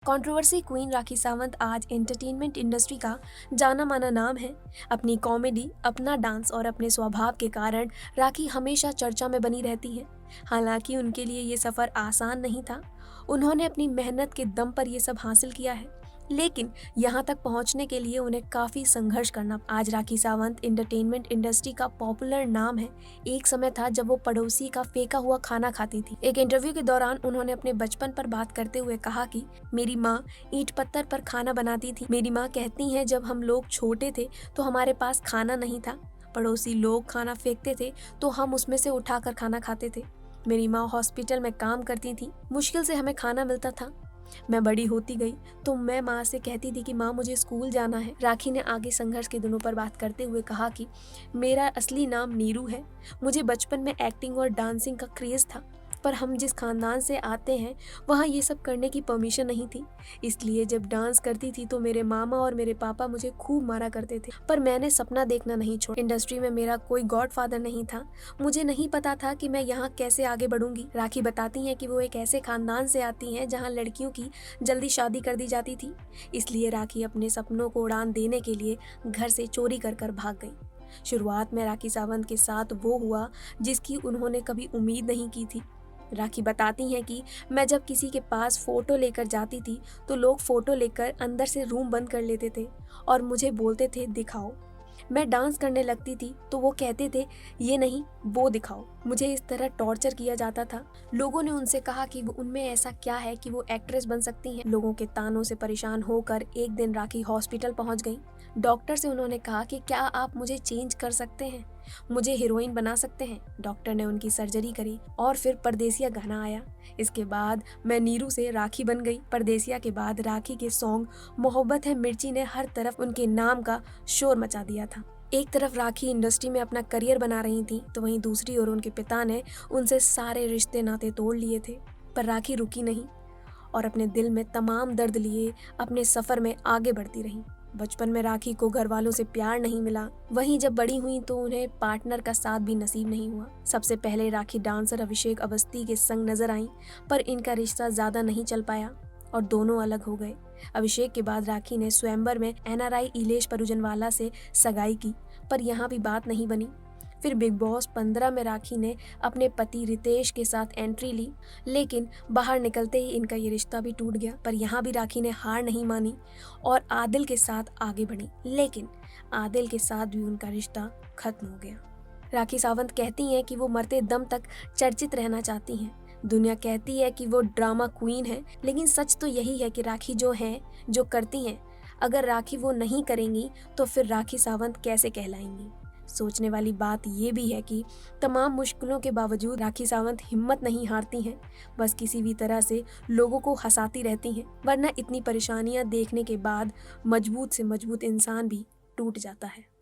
Controversy queen Rakhi Sawant आज entertainment industry का जाना माना नाम है। अपनी कॉमेडी, अपना डांस और अपने स्वभाव के कारण राखी हमेशा चर्चा में बनी रहती हैं। हालांकि उनके लिए ये सफ़र आसान नहीं था। उन्होंने अपनी मेहनत के दम पर ये सब हासिल किया है, लेकिन यहाँ तक पहुँचने के लिए उन्हें काफ़ी संघर्ष करना। आज राखी सावंत एंटरटेनमेंट इंडस्ट्री का पॉपुलर नाम है। एक समय था जब वो पड़ोसी का फेंका हुआ खाना खाती थी। एक इंटरव्यू के दौरान उन्होंने अपने बचपन पर बात करते हुए कहा कि मेरी माँ ईंट पत्थर पर खाना बनाती थी। मेरी माँ कहती हैं जब हम लोग छोटे थे तो हमारे पास खाना नहीं था। पड़ोसी लोग खाना फेंकते थे तो हम उसमें से उठाकर खाना खाते थे। मेरी माँ हॉस्पिटल में काम करती थी, मुश्किल से हमें खाना मिलता था। मैं बड़ी होती गई तो मैं माँ से कहती थी कि माँ मुझे स्कूल जाना है। राखी ने आगे संघर्ष के दिनों पर बात करते हुए कहा कि मेरा असली नाम नीरू है। मुझे बचपन में एक्टिंग और डांसिंग का क्रेज था, पर हम जिस खानदान से आते हैं वहाँ ये सब करने की परमिशन नहीं थी। इसलिए जब डांस करती थी तो मेरे मामा और मेरे पापा मुझे खूब मारा करते थे, पर मैंने सपना देखना नहीं छोड़ा। इंडस्ट्री में मेरा कोई गॉडफादर नहीं था। मुझे नहीं पता था कि मैं यहाँ कैसे आगे बढ़ूंगी। राखी बताती हैं कि वो एक ऐसे खानदान से आती हैं जहाँ लड़कियों की जल्दी शादी कर दी जाती थी। इसलिए राखी अपने सपनों को उड़ान देने के लिए घर से चोरी कर कर भाग गई। शुरुआत में राखी सावंत के साथ वो हुआ जिसकी उन्होंने कभी उम्मीद नहीं की थी। राखी बताती हैं कि मैं जब किसी के पास फ़ोटो लेकर जाती थी तो लोग फ़ोटो लेकर अंदर से रूम बंद कर लेते थे और मुझे बोलते थे दिखाओ। मैं डांस करने लगती थी तो वो कहते थे ये नहीं वो दिखाओ। मुझे इस तरह टॉर्चर किया जाता था। लोगों ने उनसे कहा कि वो उनमें ऐसा क्या है कि वो एक्ट्रेस बन सकती हैं। लोगों के तानों से परेशान होकर एक दिन राखी हॉस्पिटल पहुंच गई। डॉक्टर से उन्होंने कहा कि क्या आप मुझे चेंज कर सकते हैं, मुझे हीरोइन बना सकते हैं। डॉक्टर ने उनकी सर्जरी करी और फिर परदेसिया गाना आया। इसके बाद मैं नीरू से राखी बन गई। परदेसिया के बाद राखी के सॉन्ग मोहब्बत है मिर्ची ने हर तरफ उनके नाम का शोर मचा दिया था। एक तरफ राखी इंडस्ट्री में अपना करियर बना रही थी तो वहीं दूसरी ओर उनके पिता ने उनसे सारे रिश्ते नाते तोड़ लिए थे। पर राखी रुकी नहीं और अपने दिल में तमाम दर्द लिए अपने सफ़र में आगे बढ़ती रही। बचपन में राखी को घर वालों से प्यार नहीं मिला, वहीं जब बड़ी हुई तो उन्हें पार्टनर का साथ भी नसीब नहीं हुआ। सबसे पहले राखी डांसर अभिषेक अवस्थी के संग नजर आई, पर इनका रिश्ता ज़्यादा नहीं चल पाया और दोनों अलग हो गए। अभिषेक के बाद राखी ने स्वयंवर में एनआरआई इलेश परुजनवाला से सगाई की, पर यहाँ भी बात नहीं बनी। फिर बिग बॉस 15 में राखी ने अपने पति रितेश के साथ एंट्री ली, लेकिन बाहर निकलते ही इनका ये रिश्ता भी टूट गया। पर यहाँ भी राखी ने हार नहीं मानी और आदिल के साथ आगे बढ़ी, लेकिन आदिल के साथ भी उनका रिश्ता खत्म हो गया। राखी सावंत कहती हैं कि वो मरते दम तक चर्चित रहना चाहती हैं। दुनिया कहती है कि वो ड्रामा क्वीन है, लेकिन सच तो यही है कि राखी जो हैं, जो करती हैं, अगर राखी वो नहीं करेंगी तो फिर राखी सावंत कैसे कहलाएंगी। सोचने वाली बात ये भी है कि तमाम मुश्किलों के बावजूद राखी सावंत हिम्मत नहीं हारती हैं, बस किसी भी तरह से लोगों को हंसाती रहती हैं। वरना इतनी परेशानियां देखने के बाद मजबूत से मजबूत इंसान भी टूट जाता है।